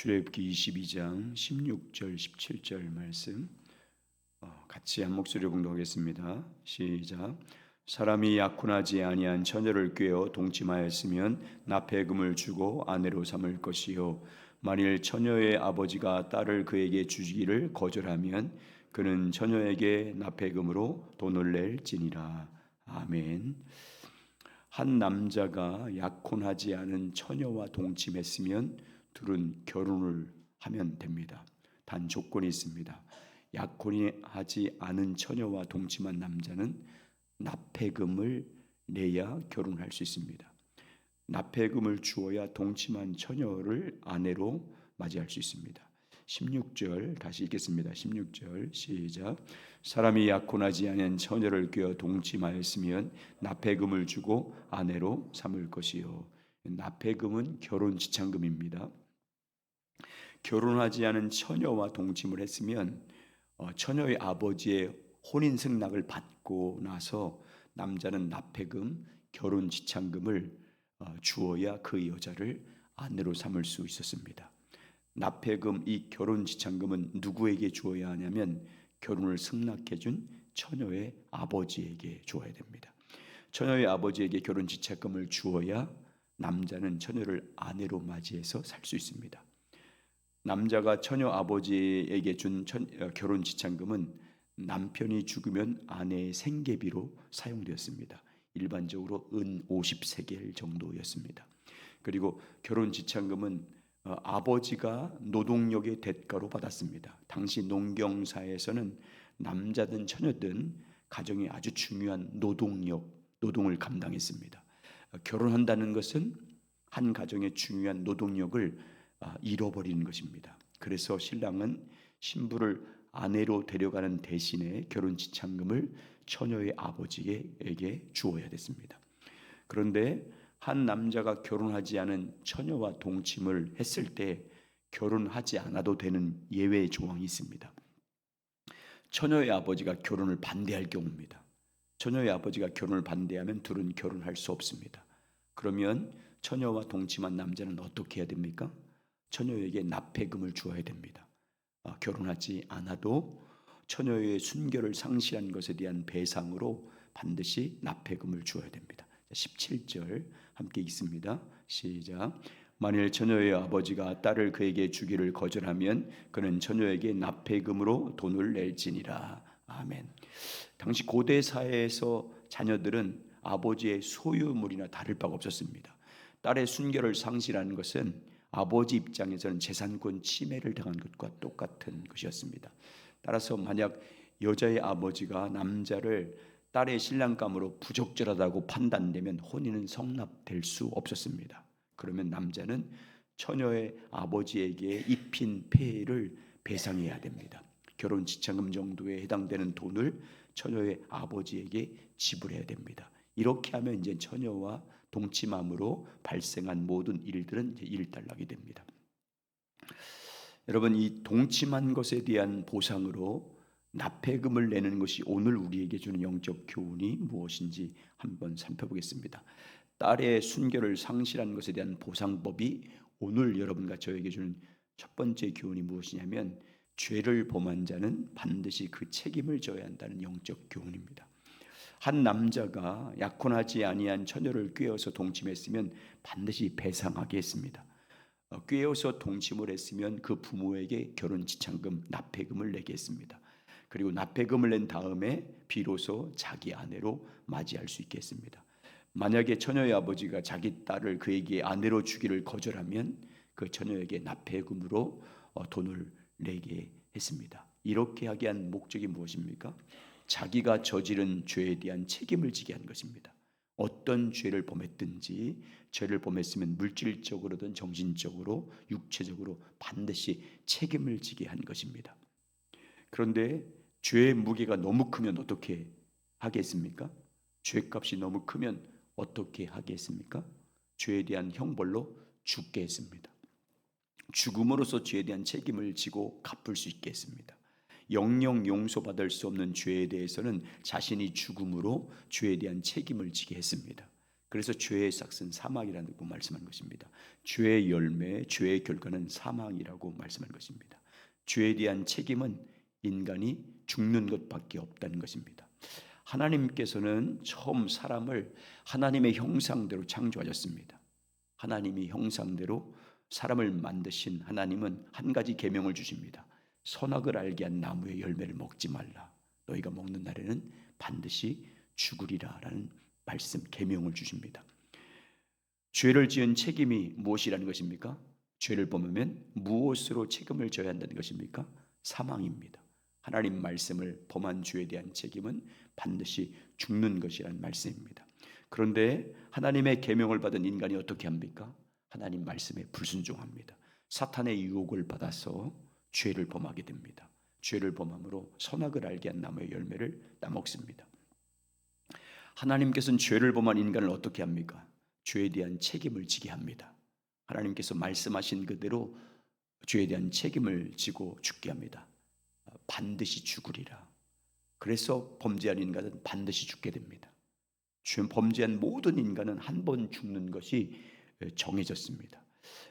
출애굽기 22장 16절 17절 말씀 같이 한 목소리로 봉독하겠습니다. 시작. 사람이 약혼하지 아니한 처녀를 꾀어 동침하였으면 납폐금을 주고 아내로 삼을 것이요 만일 처녀의 아버지가 딸을 그에게 주기를 거절하면 그는 처녀에게 납폐금으로 돈을 낼지니라. 아멘. 한 남자가 약혼하지 않은 처녀와 동침했으면 둘은 결혼을 하면 됩니다. 단 조건이 있습니다. 약혼이 하지 않은 처녀와 동침한 남자는 납폐금을 내야 결혼할 수 있습니다. 납폐금을 주어야 동침한 처녀를 아내로 맞이할 수 있습니다. 16절 다시 읽겠습니다. 16절 시작. 사람이 약혼하지 아니한 처녀를 꾀어 동침하였으면 납폐금을 주고 아내로 삼을 것이요. 납폐금은 결혼 지참금입니다. 결혼하지 않은 처녀와 동침을 했으면 처녀의 아버지의 혼인 승낙을 받고 나서 남자는 납폐금, 결혼 지참금을 주어야 그 여자를 아내로 삼을 수 있었습니다. 납폐금, 이 결혼 지참금은 누구에게 주어야 하냐면 결혼을 승낙해준 처녀의 아버지에게 주어야 됩니다. 처녀의 아버지에게 결혼 지참금을 주어야 남자는 처녀를 아내로 맞이해서 살 수 있습니다. 남자가 처녀 아버지에게 준 결혼 지참금은 남편이 죽으면 아내의 생계비로 사용되었습니다. 일반적으로 은 50세겔 정도였습니다. 그리고 결혼 지참금은 아버지가 노동력의 대가로 받았습니다. 당시 농경사에서는 남자든 처녀든 가정에 아주 중요한 노동을 감당했습니다. 결혼한다는 것은 한 가정의 중요한 노동력을 잃어버리는 것입니다. 그래서 신랑은 신부를 아내로 데려가는 대신에 결혼 지참금을 처녀의 아버지에게 주어야 됐습니다. 그런데 한 남자가 결혼하지 않은 처녀와 동침을 했을 때 결혼하지 않아도 되는 예외 조항이 있습니다. 처녀의 아버지가 결혼을 반대할 경우입니다. 처녀의 아버지가 결혼을 반대하면 둘은 결혼할 수 없습니다. 그러면 처녀와 동침한 남자는 어떻게 해야 됩니까? 처녀에게 납폐금을 주어야 됩니다. 결혼하지 않아도 처녀의 순결을 상실한 것에 대한 배상으로 반드시 납폐금을 주어야 됩니다. 17절 함께 읽습니다. 시작. 만일 처녀의 아버지가 딸을 그에게 주기를 거절하면 그는 처녀에게 납폐금으로 돈을 낼지니라. 아멘. 당시 고대 사회에서 자녀들은 아버지의 소유물이나 다를 바가 없었습니다. 딸의 순결을 상실하는 것은 아버지 입장에서는 재산권 침해를 당한 것과 똑같은 것이었습니다. 따라서 만약 여자의 아버지가 남자를 딸의 신랑감으로 부적절하다고 판단되면 혼인은 성납될 수 없었습니다. 그러면 남자는 처녀의 아버지에게 입힌 폐해를 배상해야 됩니다. 결혼 지참금 정도에 해당되는 돈을 처녀의 아버지에게 지불해야 됩니다. 이렇게 하면 이제 처녀와 동침함으로 발생한 모든 일들은 이제 일단락이 됩니다. 여러분, 이 동침한 것에 대한 보상으로 납폐금을 내는 것이 오늘 우리에게 주는 영적 교훈이 무엇인지 한번 살펴보겠습니다. 딸의 순결을 상실한 것에 대한 보상법이 오늘 여러분과 저에게 주는 첫 번째 교훈이 무엇이냐면 죄를 범한 자는 반드시 그 책임을 져야 한다는 영적 교훈입니다. 한 남자가 약혼하지 아니한 처녀를 꾀어서 동침했으면 반드시 배상하게 했습니다. 꾀어서 동침을 했으면 그 부모에게 결혼 지참금, 납폐금을 내게 했습니다. 그리고 납폐금을 낸 다음에 비로소 자기 아내로 맞이할 수 있게 했습니다. 만약에 처녀의 아버지가 자기 딸을 그에게 아내로 주기를 거절하면 그 처녀에게 납폐금으로 돈을 내게 했습니다. 이렇게 하게 한 목적이 무엇입니까? 자기가 저지른 죄에 대한 책임을 지게 한 것입니다. 어떤 죄를 범했든지 죄를 범했으면 물질적으로든 정신적으로 육체적으로 반드시 책임을 지게 한 것입니다. 그런데 죄의 무게가 너무 크면 어떻게 하겠습니까? 죄값이 너무 크면 어떻게 하겠습니까? 죄에 대한 형벌로 죽게 했습니다. 죽음으로써 죄에 대한 책임을 지고 갚을 수 있게 했습니다. 영영 용서받을 수 없는 죄에 대해서는 자신이 죽음으로 죄에 대한 책임을 지게 했습니다. 그래서 죄의 삭은 사망이라고 말씀한 것입니다. 죄의 열매, 죄의 결과는 사망이라고 말씀한 것입니다. 죄에 대한 책임은 인간이 죽는 것밖에 없다는 것입니다. 하나님께서는 처음 사람을 하나님의 형상대로 창조하셨습니다. 하나님이 형상대로 사람을 만드신 하나님은 한 가지 계명을 주십니다. 선악을 알게 한 나무의 열매를 먹지 말라. 너희가 먹는 날에는 반드시 죽으리라 라는 말씀, 계명을 주십니다. 죄를 지은 책임이 무엇이라는 것입니까? 죄를 범하면 무엇으로 책임을 져야 한다는 것입니까? 사망입니다. 하나님 말씀을 범한 죄에 대한 책임은 반드시 죽는 것이라는 말씀입니다. 그런데 하나님의 계명을 받은 인간이 어떻게 합니까? 하나님 말씀에 불순종합니다. 사탄의 유혹을 받아서 죄를 범하게 됩니다. 죄를 범함으로 선악을 알게 한 나무의 열매를 따먹습니다. 하나님께서는 죄를 범한 인간을 어떻게 합니까? 죄에 대한 책임을 지게 합니다. 하나님께서 말씀하신 그대로 죄에 대한 책임을 지고 죽게 합니다. 반드시 죽으리라. 그래서 범죄한 인간은 반드시 죽게 됩니다. 범죄한 모든 인간은 한 번 죽는 것이 정해졌습니다.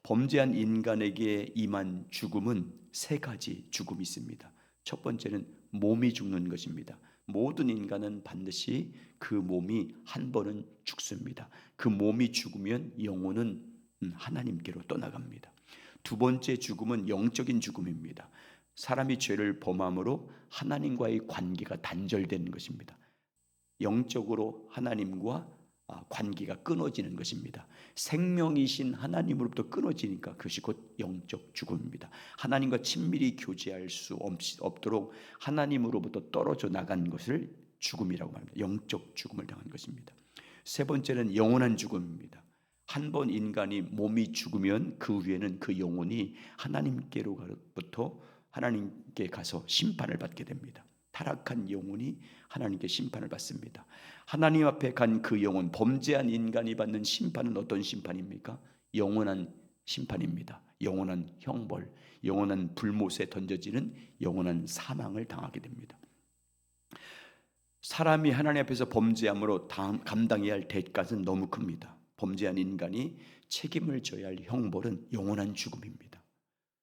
범죄한 인간에게 임한 죽음은 세 가지 죽음이 있습니다. 첫 번째는 몸이 죽는 것입니다. 모든 인간은 반드시 그 몸이 한 번은 죽습니다. 그 몸이 죽으면 영혼은 하나님께로 떠나갑니다. 두 번째 죽음은 영적인 죽음입니다. 사람이 죄를 범함으로 하나님과의 관계가 단절되는 것입니다. 영적으로 하나님과 관계가 끊어지는 것입니다. 생명이신 하나님으로부터 끊어지니까 그것이 곧 영적 죽음입니다. 하나님과 친밀히 교제할 수 없도록 하나님으로부터 떨어져 나간 것을 죽음이라고 말합니다. 영적 죽음을 당한 것입니다. 세 번째는 영원한 죽음입니다. 한 번 인간이 몸이 죽으면 그 후에는 그 영혼이 하나님께로부터 하나님께 가서 심판을 받게 됩니다. 타락한 영혼이 하나님께 심판을 받습니다. 하나님 앞에 간 그 영혼, 범죄한 인간이 받는 심판은 어떤 심판입니까? 영원한 심판입니다. 영원한 형벌, 영원한 불못에 던져지는 영원한 사망을 당하게 됩니다. 사람이 하나님 앞에서 범죄함으로 감당해야 할 대가는 너무 큽니다. 범죄한 인간이 책임을 져야 할 형벌은 영원한 죽음입니다.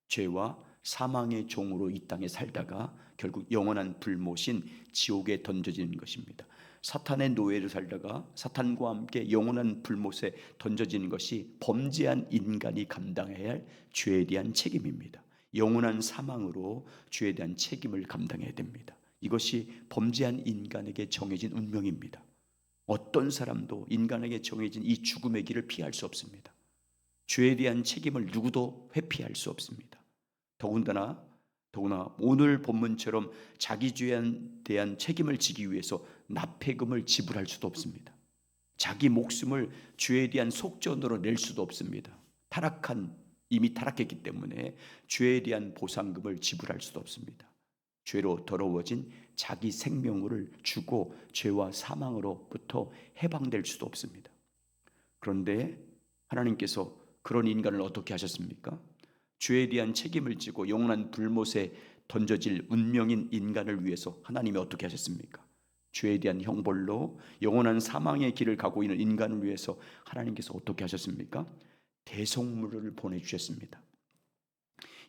죄와 사망의 종으로 이 땅에 살다가 결국 영원한 불못인 지옥에 던져지는 것입니다. 사탄의 노예로 살다가 사탄과 함께 영원한 불못에 던져지는 것이 범죄한 인간이 감당해야 할 죄에 대한 책임입니다. 영원한 사망으로 죄에 대한 책임을 감당해야 됩니다. 이것이 범죄한 인간에게 정해진 운명입니다. 어떤 사람도 인간에게 정해진 이 죽음의 길을 피할 수 없습니다. 죄에 대한 책임을 누구도 회피할 수 없습니다. 더구나 오늘 본문처럼 자기 죄에 대한 책임을 지기 위해서 납폐금을 지불할 수도 없습니다. 자기 목숨을 죄에 대한 속전으로 낼 수도 없습니다. 이미 타락했기 때문에 죄에 대한 보상금을 지불할 수도 없습니다. 죄로 더러워진 자기 생명을 주고 죄와 사망으로부터 해방될 수도 없습니다. 그런데 하나님께서 그런 인간을 어떻게 하셨습니까? 죄에 대한 책임을 지고 영원한 불못에 던져질 운명인 인간을 위해서 하나님이 어떻게 하셨습니까? 죄에 대한 형벌로 영원한 사망의 길을 가고 있는 인간을 위해서 하나님께서 어떻게 하셨습니까? 대속물을 보내주셨습니다.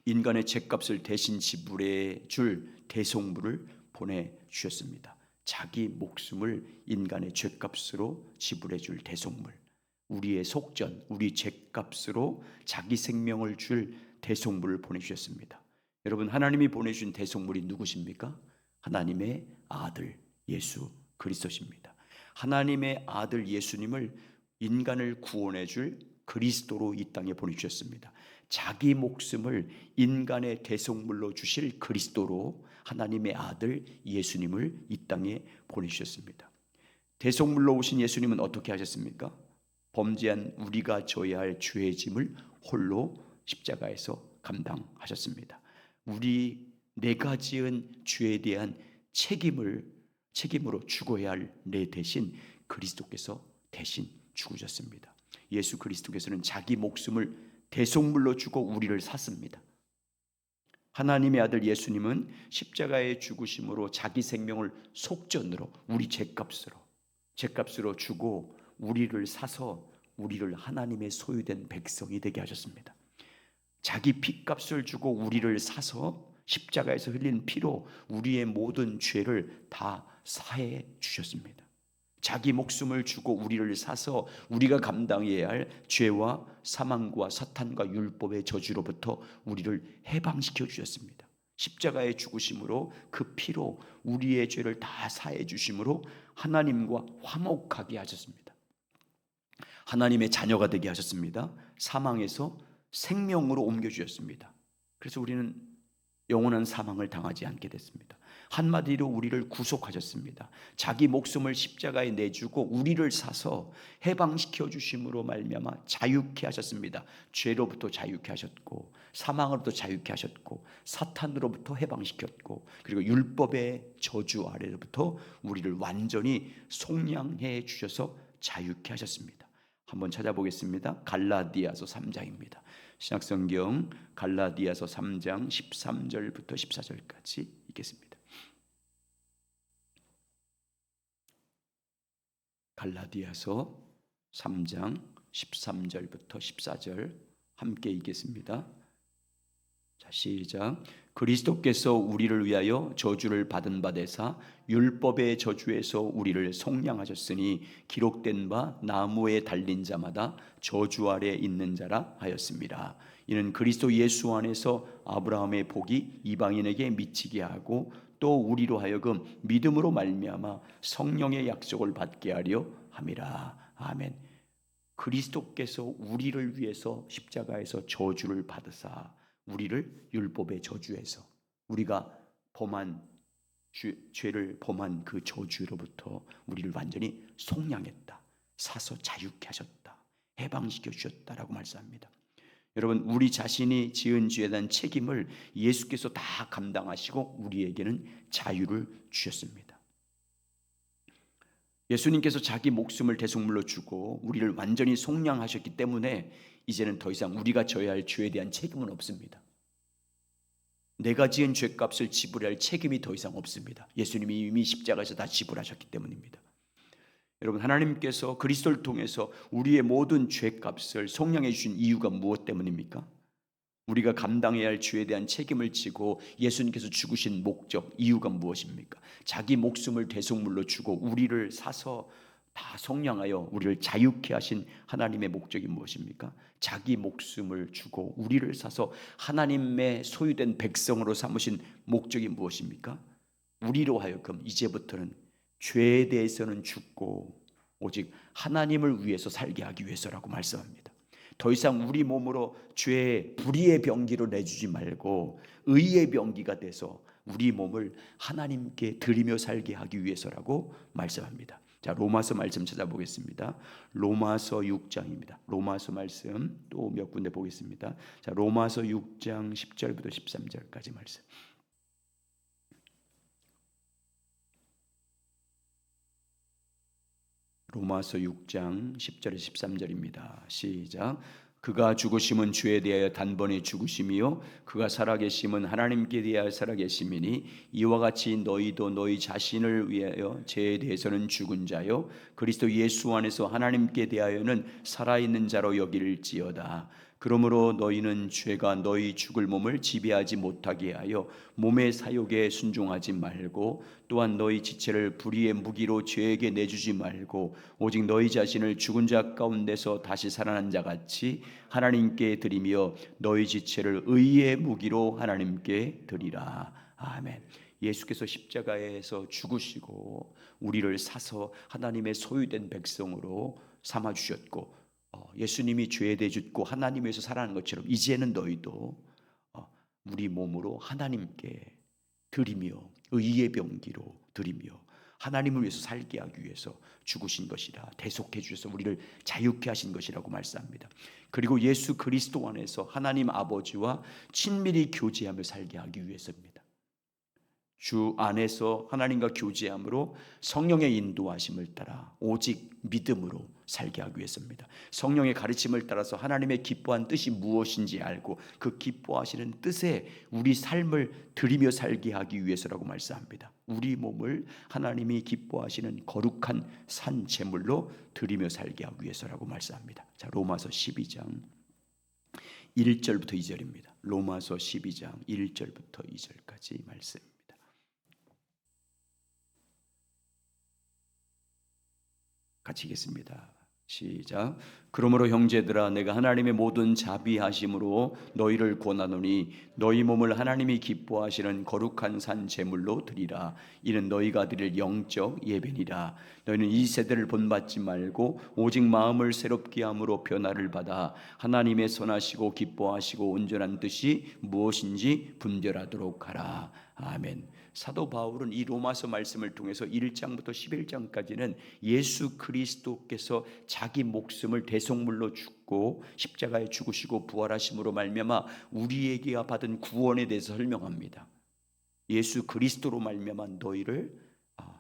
인간의 죄값을 대신 지불해 줄 대속물을 보내주셨습니다. 자기 목숨을 인간의 죄값으로 지불해 줄 대속물, 우리의 속전, 우리 죄값으로 자기 생명을 줄 대속물을 보내주셨습니다. 여러분, 하나님이 보내주신 대속물이 누구십니까? 하나님의 아들 예수 그리스도십니다. 하나님의 아들 예수님을 인간을 구원해 줄 그리스도로 이 땅에 보내주셨습니다. 자기 목숨을 인간의 대속물로 주실 그리스도로 하나님의 아들 예수님을 이 땅에 보내주셨습니다. 대속물로 오신 예수님은 어떻게 하셨습니까? 범죄한 우리가 져야 할 죄의 짐을 홀로 십자가에서 감당하셨습니다. 내가 지은 죄에 대한 책임으로 죽어야 할 내 대신 그리스도께서 대신 죽으셨습니다. 예수 그리스도께서는 자기 목숨을 대속물로 주고 우리를 샀습니다. 하나님의 아들 예수님은 십자가의 죽으심으로 자기 생명을 속전으로 우리 죄값으로 주고 우리를 사서 우리를 하나님의 소유된 백성이 되게 하셨습니다. 자기 피값을 주고 우리를 사서 십자가에서 흘린 피로 우리의 모든 죄를 다 사해 주셨습니다. 자기 목숨을 주고 우리를 사서 우리가 감당해야 할 죄와 사망과 사탄과 율법의 저주로부터 우리를 해방시켜 주셨습니다. 십자가의 죽으심으로 그 피로 우리의 죄를 다 사해 주심으로 하나님과 화목하게 하셨습니다. 하나님의 자녀가 되게 하셨습니다. 사망에서 생명으로 옮겨주셨습니다. 그래서 우리는 영원한 사망을 당하지 않게 됐습니다. 한마디로 우리를 구속하셨습니다. 자기 목숨을 십자가에 내주고 우리를 사서 해방시켜 주심으로 말미암아 자유케 하셨습니다. 죄로부터 자유케 하셨고 사망으로부터 자유케 하셨고 사탄으로부터 해방시켰고 그리고 율법의 저주 아래로부터 우리를 완전히 속량해 주셔서 자유케 하셨습니다. 한번 찾아보겠습니다. 갈라디아서 3장입니다. 신약성경 갈라디아서 3장 13절부터 14절까지 읽겠습니다. 갈라디아서 3장 13절부터 14절 함께 읽겠습니다. 자, 시작. 그리스도께서 우리를 위하여 저주를 받은 바 되사 율법의 저주에서 우리를 속량하셨으니 기록된 바 나무에 달린 자마다 저주 아래 있는 자라 하였습니다. 이는 그리스도 예수 안에서 아브라함의 복이 이방인에게 미치게 하고 또 우리로 하여금 믿음으로 말미암아 성령의 약속을 받게 하려 함이라. 아멘. 그리스도께서 우리를 위해서 십자가에서 저주를 받으사 우리를 율법의 저주에서 우리가 범한 죄를 범한 그 저주로부터 우리를 완전히 속량했다. 사서 자유케 하셨다. 해방시켜 주셨다라고 말씀합니다. 여러분, 우리 자신이 지은 죄에 대한 책임을 예수께서 다 감당하시고 우리에게는 자유를 주셨습니다. 예수님께서 자기 목숨을 대속물로 주고 우리를 완전히 속량하셨기 때문에 이제는 더 이상 우리가 져야 할 죄에 대한 책임은 없습니다. 내가 지은 죄값을 지불할 책임이 더 이상 없습니다. 예수님이 이미 십자가에서 다 지불하셨기 때문입니다. 여러분, 하나님께서 그리스도를 통해서 우리의 모든 죄값을 속량해 주신 이유가 무엇 때문입니까? 우리가 감당해야 할 죄에 대한 책임을 지고 예수님께서 죽으신 목적, 이유가 무엇입니까? 자기 목숨을 대속물로 주고 우리를 사서 다 속량하여 우리를 자유케 하신 하나님의 목적이 무엇입니까? 자기 목숨을 주고 우리를 사서 하나님의 소유된 백성으로 삼으신 목적이 무엇입니까? 우리로 하여금 이제부터는 죄에 대해서는 죽고 오직 하나님을 위해서 살게 하기 위해서라고 말씀합니다. 더 이상 우리 몸으로 죄의 불의의 병기로 내주지 말고 의의 병기가 돼서 우리 몸을 하나님께 드리며 살게 하기 위해서라고 말씀합니다. 자, 로마서 말씀 찾아보겠습니다. 로마서 6장입니다. 로마서 말씀 또 몇 군데 보겠습니다. 자, 로마서 6장 10절부터 13절까지 말씀. 로마서 6장 10절에서 13절입니다. 시작. 그가 죽으심은 죄에 대하여 단번에 죽으심이요 그가 살아계심은 하나님께 대하여 살아계심이니 이와 같이 너희도 너희 자신을 위하여 죄에 대해서는 죽은 자요 그리스도 예수 안에서 하나님께 대하여는 살아있는 자로 여길지어다. 그러므로 너희는 죄가 너희 죽을 몸을 지배하지 못하게 하여 몸의 사욕에 순종하지 말고 또한 너희 지체를 불의의 무기로 죄에게 내주지 말고 오직 너희 자신을 죽은 자 가운데서 다시 살아난 자 같이 하나님께 드리며 너희 지체를 의의 무기로 하나님께 드리라. 아멘. 예수께서 십자가에서 죽으시고 우리를 사서 하나님의 소유된 백성으로 삼아 주셨고 예수님이 죄에 대해 죽고 하나님에서 살아가는 것처럼 이제는 너희도 우리 몸으로 하나님께 드리며 의의 병기로 드리며 하나님을 위해서 살게 하기 위해서 죽으신 것이라 대속해 주셔서 우리를 자유케 하신 것이라고 말씀합니다. 그리고 예수 그리스도 안에서 하나님 아버지와 친밀히 교제하며 살게 하기 위해서입니다. 주 안에서 하나님과 교제함으로 성령의 인도하심을 따라 오직 믿음으로 살게 하기 위해서입니다. 성령의 가르침을 따라서 하나님의 기뻐한 뜻이 무엇인지 알고 그 기뻐하시는 뜻에 우리 삶을 드리며 살게 하기 위해서라고 말씀합니다. 우리 몸을 하나님이 기뻐하시는 거룩한 산 제물로 드리며 살게 하기 위해서라고 말씀합니다. 자, 로마서 12장 1절부터 2절입니다. 로마서 12장 1절부터 2절까지 말씀입니다. 같이 읽겠습니다. 시작. 그러므로 형제들아 내가 하나님의 모든 자비하심으로 너희를 권하노니 너희 몸을 하나님이 기뻐하시는 거룩한 산 제물로 드리라. 이는 너희가 드릴 영적 예배니라. 너희는 이 세대를 본받지 말고 오직 마음을 새롭게 함으로 변화를 받아 하나님의 선하시고 기뻐하시고 온전한 뜻이 무엇인지 분별하도록 하라. 아멘. 사도 바울은 이 로마서 말씀을 통해서 1장부터 11장까지는 예수 그리스도께서 자기 목숨을 대속물로 죽고 십자가에 죽으시고 부활하심으로 말미암아 우리에게 받은 구원에 대해서 설명합니다. 예수 그리스도로 말미암아 너희를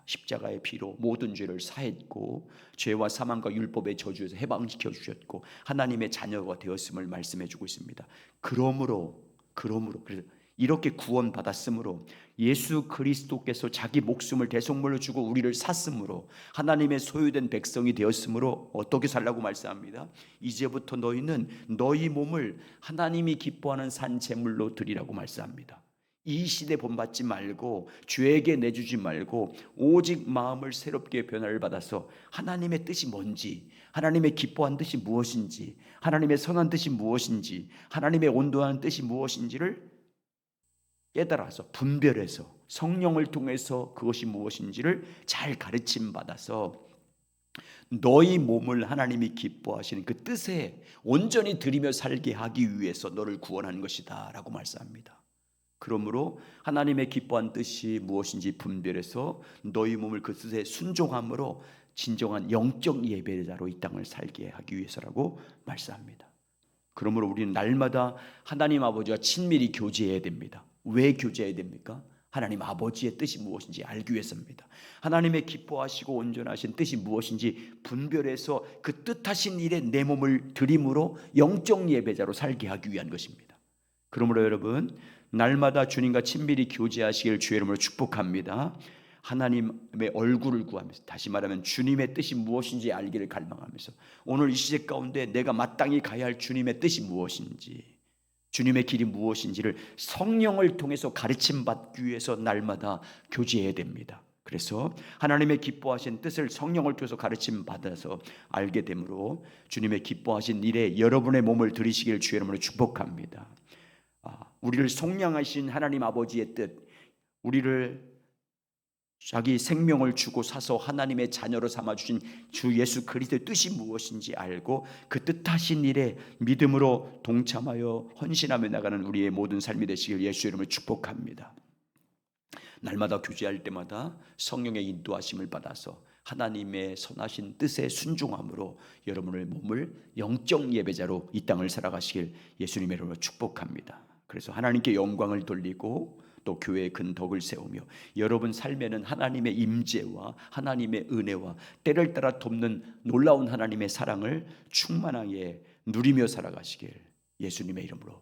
십자가의 피로 모든 죄를 사했고 죄와 사망과 율법의 저주에서 해방시켜 주셨고 하나님의 자녀가 되었음을 말씀해 주고 있습니다. 그러므로 그래서 이렇게 구원받았으므로 예수 그리스도께서 자기 목숨을 대속물로 주고 우리를 샀으므로 하나님의 소유된 백성이 되었으므로 어떻게 살라고 말씀합니다. 이제부터 너희는 너희 몸을 하나님이 기뻐하는 산 제물로 드리라고 말씀합니다. 이 시대 본받지 말고 죄에게 내주지 말고 오직 마음을 새롭게 변화를 받아서 하나님의 뜻이 뭔지, 하나님의 기뻐한 뜻이 무엇인지, 하나님의 선한 뜻이 무엇인지, 하나님의 온도하는 뜻이 무엇인지를 깨달아서 분별해서 성령을 통해서 그것이 무엇인지를 잘 가르침 받아서 너희 몸을 하나님이 기뻐하시는 그 뜻에 온전히 드리며 살게 하기 위해서 너를 구원한 것이다 라고 말씀합니다. 그러므로 하나님의 기뻐한 뜻이 무엇인지 분별해서 너희 몸을 그 뜻에 순종함으로 진정한 영적 예배자로 이 땅을 살게 하기 위해서라고 말씀합니다. 그러므로 우리는 날마다 하나님 아버지와 친밀히 교제해야 됩니다. 왜 교제해야 됩니까? 하나님 아버지의 뜻이 무엇인지 알기 위해서입니다. 하나님의 기뻐하시고 온전하신 뜻이 무엇인지 분별해서 그 뜻하신 일에 내 몸을 드림으로 영적 예배자로 살게 하기 위한 것입니다. 그러므로 여러분 날마다 주님과 친밀히 교제하시길 주의 이름으로 축복합니다. 하나님의 얼굴을 구하면서, 다시 말하면 주님의 뜻이 무엇인지 알기를 갈망하면서 오늘 이 시대 가운데 내가 마땅히 가야 할 주님의 뜻이 무엇인지, 주님의 길이 무엇인지를 성령을 통해서 가르침 받기 위해서 날마다 교제해야 됩니다. 그래서 하나님의 기뻐하신 뜻을 성령을 통해서 가르침 받아서 알게 되므로 주님의 기뻐하신 일에 여러분의 몸을 들이시길 주의 이름으로 축복합니다. 우리를 속량하신 하나님 아버지의 뜻, 우리를 자기 생명을 주고 사서 하나님의 자녀로 삼아주신 주 예수 그리스도의 뜻이 무엇인지 알고 그 뜻하신 일에 믿음으로 동참하여 헌신하며 나가는 우리의 모든 삶이 되시길 예수 이름으로 축복합니다. 날마다 교제할 때마다 성령의 인도하심을 받아서 하나님의 선하신 뜻에 순종함으로 여러분의 몸을 영적 예배자로 이 땅을 살아가시길 예수님의 이름으로 축복합니다. 그래서 하나님께 영광을 돌리고 또 교회의 큰 덕을 세우며 여러분 삶에는 하나님의 임재와 하나님의 은혜와 때를 따라 돕는 놀라운 하나님의 사랑을 충만하게 누리며 살아가시길 예수님의 이름으로